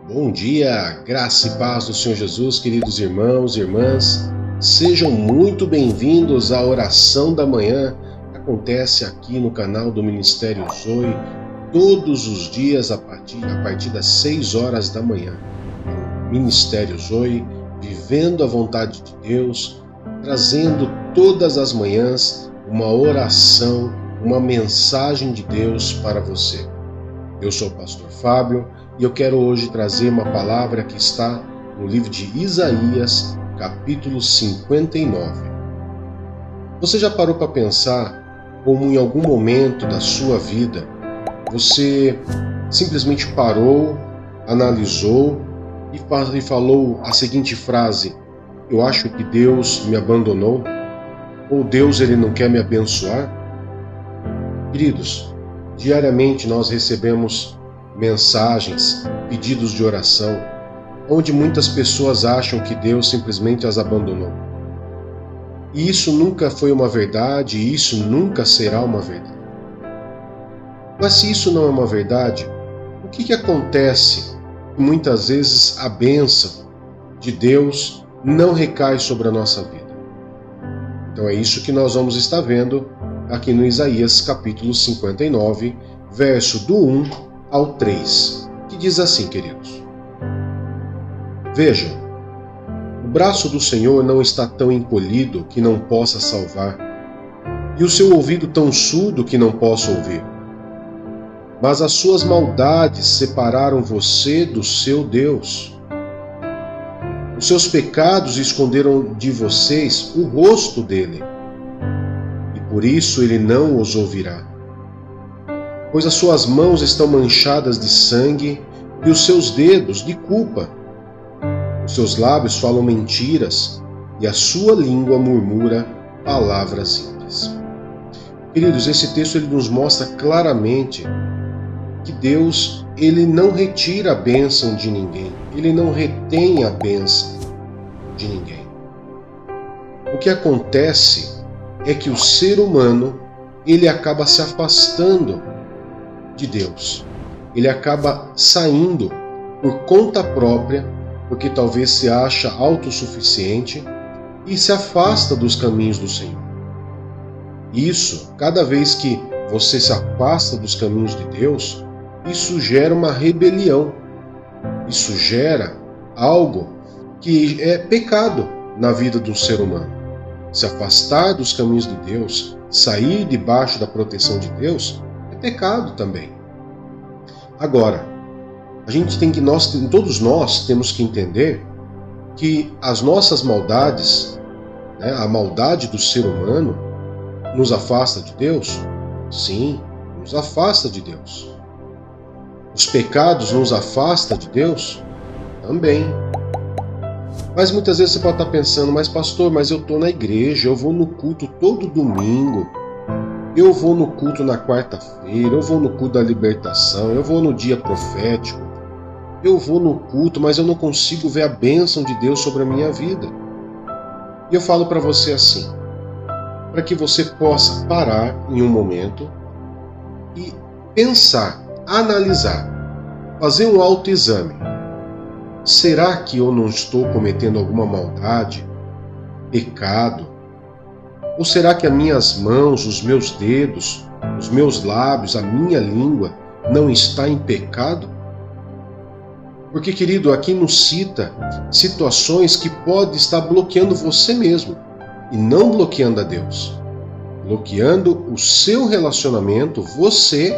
Bom dia, graça e paz do Senhor Jesus, queridos irmãos e irmãs. Sejam muito bem-vindos à oração da manhã, que acontece aqui no canal do Ministério Zoe, todos os dias a partir das 6 horas da manhã. Ministério Zoe, vivendo a vontade de Deus, trazendo todas as manhãs uma oração, uma mensagem de Deus para você. Eu sou o pastor Fábio e eu quero hoje trazer uma palavra que está no livro de Isaías, capítulo 59. Você já parou para pensar como em algum momento da sua vida você simplesmente parou, analisou e falou a seguinte frase: eu acho que Deus me abandonou? Ou Deus ele não quer me abençoar? Queridos, diariamente nós recebemos mensagens, pedidos de oração, onde muitas pessoas acham que Deus simplesmente as abandonou. E isso nunca foi uma verdade, e isso nunca será uma verdade. Mas se isso não é uma verdade, o que acontece? Muitas vezes a bênção de Deus não recai sobre a nossa vida. Então é isso que nós vamos estar vendo aqui no Isaías capítulo 59, verso do 1 ao 3, que diz assim, queridos: Vejam, o braço do Senhor não está tão encolhido que não possa salvar, e o seu ouvido tão surdo que não possa ouvir. Mas as suas maldades separaram você do seu Deus. Os seus pecados esconderam de vocês o rosto dele, e por isso ele não os ouvirá. Pois as suas mãos estão manchadas de sangue e os seus dedos de culpa. Os seus lábios falam mentiras e a sua língua murmura palavras ímpias. Queridos, esse texto ele nos mostra claramente que Deus ele não retira a bênção de ninguém, ele não retém a bênção de ninguém. O que acontece é que o ser humano ele acaba se afastando de Deus. Ele acaba saindo por conta própria, porque talvez se acha autossuficiente e se afasta dos caminhos do Senhor. Isso, cada vez que você se afasta dos caminhos de Deus, isso gera uma rebelião. Isso gera algo que é pecado na vida do ser humano. Se afastar dos caminhos de Deus, sair debaixo da proteção de Deus, é pecado também. Agora, todos nós temos que entender que as nossas maldades, a maldade do ser humano, nos afasta de Deus? Sim, nos afasta de Deus. Os pecados nos afastam de Deus? Também. Mas muitas vezes você pode estar pensando, mas pastor, eu estou na igreja, eu vou no culto todo domingo, eu vou no culto na quarta-feira, eu vou no culto da libertação, eu vou no dia profético, eu vou no culto, mas eu não consigo ver a bênção de Deus sobre a minha vida. E eu falo para você assim, para que você possa parar em um momento e pensar, analisar, fazer um autoexame. Será que eu não estou cometendo alguma maldade, pecado? Ou será que as minhas mãos, os meus dedos, os meus lábios, a minha língua não está em pecado? Porque, querido, aqui nos cita situações que podem estar bloqueando você mesmo e não bloqueando a Deus. Bloqueando o seu relacionamento, você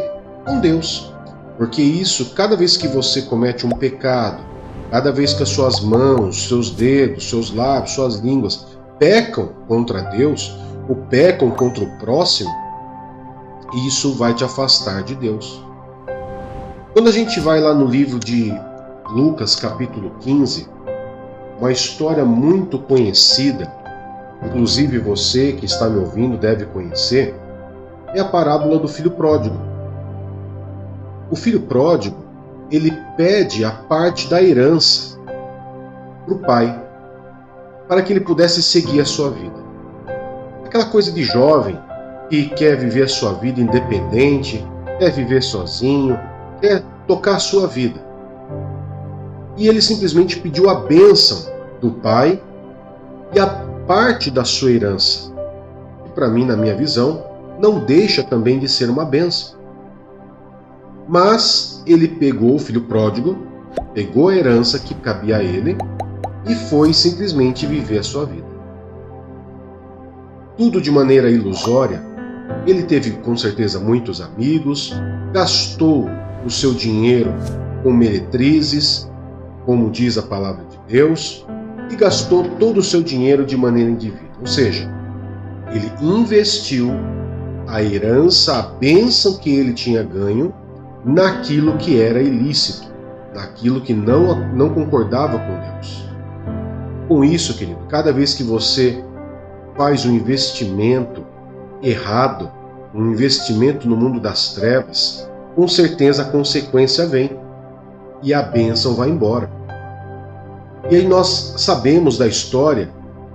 com Deus. Porque isso, cada vez que você comete um pecado, cada vez que as suas mãos, seus dedos, seus lábios, suas línguas pecam contra Deus, ou pecam contra o próximo, isso vai te afastar de Deus. Quando a gente vai lá no livro de Lucas, capítulo 15, uma história muito conhecida, inclusive você que está me ouvindo deve conhecer, é a parábola do filho pródigo. O filho pródigo, ele pede a parte da herança para o pai, para que ele pudesse seguir a sua vida. Aquela coisa de jovem que quer viver a sua vida independente, quer viver sozinho, quer tocar a sua vida. e ele simplesmente pediu a bênção do pai e a parte da sua herança. E para mim, na minha visão, não deixa também de ser uma bênção. Mas ele pegou o filho pródigo, pegou a herança que cabia a ele e foi simplesmente viver a sua vida. Tudo de maneira ilusória. Ele teve com certeza muitos amigos, gastou o seu dinheiro com meretrizes, como diz a palavra de Deus, e gastou todo o seu dinheiro de maneira indevida. Ou seja, ele investiu a herança, a bênção que ele tinha ganho, naquilo que era ilícito, naquilo que não concordava com Deus. Com isso, querido, cada vez que você faz um investimento errado, um investimento no mundo das trevas, com certeza a consequência vem e a bênção vai embora. E aí nós sabemos da história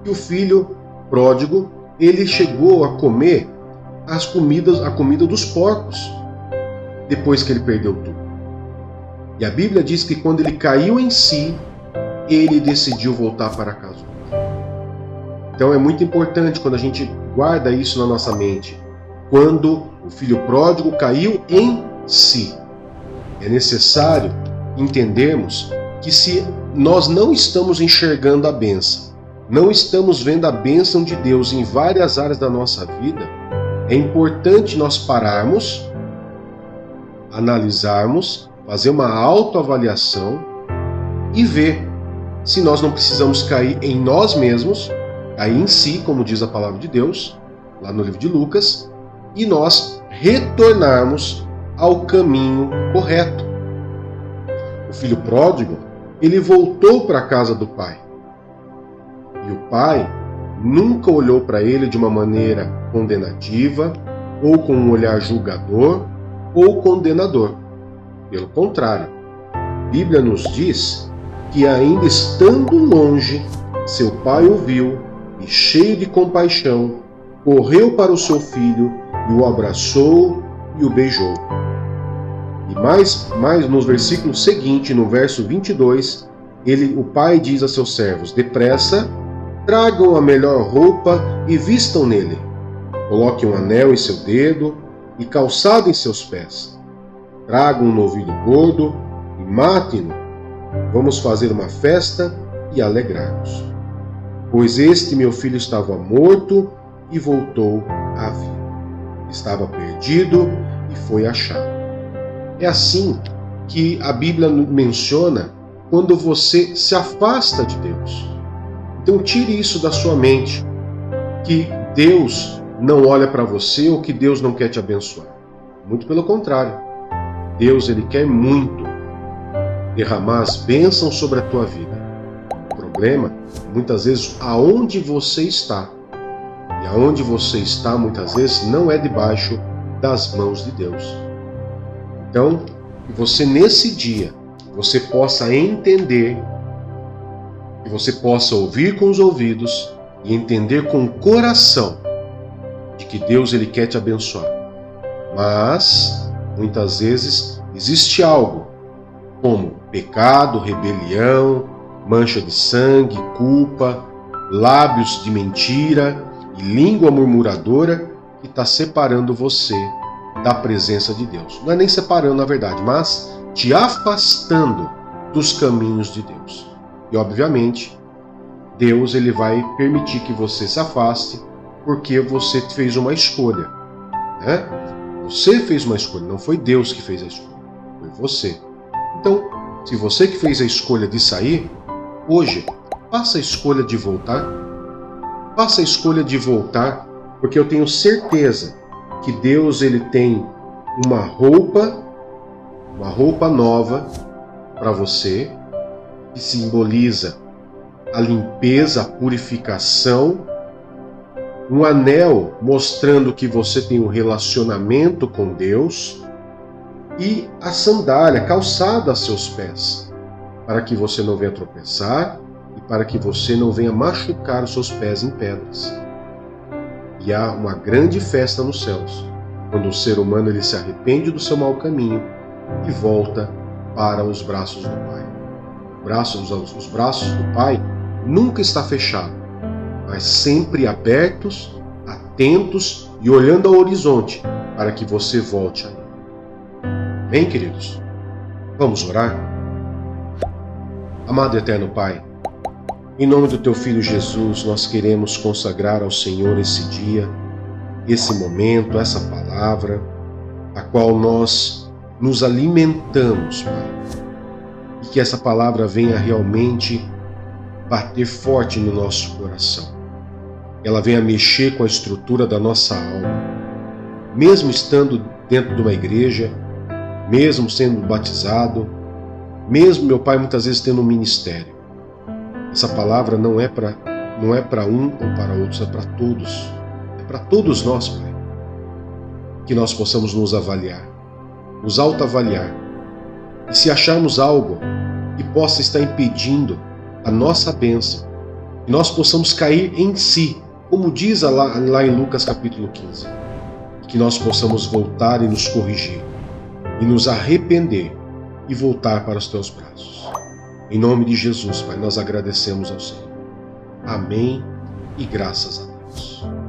que o filho pródigo, ele chegou a comer a comida dos porcos, depois que ele perdeu tudo. E a Bíblia diz que quando ele caiu em si, ele decidiu voltar para a casa do pai. Então é muito importante quando a gente guarda isso na nossa mente. Quando o filho pródigo caiu em si, é necessário entendermos que se nós não estamos enxergando a bênção, não estamos vendo a bênção de Deus em várias áreas da nossa vida, é importante nós pararmos, analisarmos, fazer uma autoavaliação e ver se nós não precisamos cair em nós mesmos, cair em si, como diz a palavra de Deus, lá no livro de Lucas, e nós retornarmos ao caminho correto. O filho pródigo, ele voltou para a casa do pai. E o pai nunca olhou para ele de uma maneira condenativa, ou com um olhar julgador, ou condenador. Pelo contrário, a Bíblia nos diz que ainda estando longe, seu pai o viu e, cheio de compaixão, correu para o seu filho e o abraçou e o beijou. E mais nos versículos seguintes, no verso 22, o pai diz a seus servos: depressa, tragam a melhor roupa e vistam nele. Coloquem um anel em seu dedo e calçado em seus pés. Tragam um novilho gordo e matem-no. Vamos fazer uma festa e alegrar-nos. Pois este meu filho estava morto e voltou à vida. Estava perdido e foi achado. É assim que a Bíblia menciona quando você se afasta de Deus. Então tire isso da sua mente, que Deus não olha para você ou que Deus não quer te abençoar. Muito pelo contrário. Deus, ele quer muito derramar as bênçãos sobre a tua vida. O problema, muitas vezes, aonde você está. E aonde você está, muitas vezes, não é debaixo das mãos de Deus. Então, que você nesse dia, você possa entender, que você possa ouvir com os ouvidos e entender com o coração de que Deus, ele quer te abençoar. Mas, muitas vezes, existe algo como pecado, rebelião, mancha de sangue, culpa, lábios de mentira e língua murmuradora que está separando você da presença de Deus. Não é nem separando, na verdade, mas te afastando dos caminhos de Deus. E, obviamente, Deus, ele vai permitir que você se afaste porque você fez uma escolha, né? Você fez uma escolha, não foi Deus que fez a escolha, foi você. Então, se você que fez a escolha de sair, hoje, faça a escolha de voltar. Faça a escolha de voltar, porque eu tenho certeza que Deus, ele tem uma roupa nova para você, que simboliza a limpeza, a purificação, um anel mostrando que você tem um relacionamento com Deus e a sandália calçada a seus pés, para que você não venha tropeçar e para que você não venha machucar os seus pés em pedras. E há uma grande festa nos céus, quando o ser humano, ele se arrepende do seu mau caminho e volta para os braços do Pai. os braços do Pai nunca está fechado, mas sempre abertos, atentos e olhando ao horizonte para que você volte a Ele. Bem, queridos, vamos orar? Amado e eterno Pai, em nome do Teu Filho Jesus, nós queremos consagrar ao Senhor esse dia, esse momento, essa palavra, a qual nós nos alimentamos, Pai. E que essa palavra venha realmente bater forte no nosso coração. Ela venha mexer com a estrutura da nossa alma. Mesmo estando dentro de uma igreja, mesmo sendo batizado, mesmo, meu Pai, muitas vezes tendo um ministério. Essa palavra não é para um ou para outros, é para todos. É para todos nós, Pai. Que nós possamos nos avaliar, nos autoavaliar. E se acharmos algo que possa estar impedindo a nossa bênção, que nós possamos cair em si, como diz lá em Lucas capítulo 15. Que nós possamos voltar e nos corrigir, e nos arrepender, e voltar para os Teus braços. Em nome de Jesus, Pai, nós agradecemos ao Senhor. Amém e graças a Deus.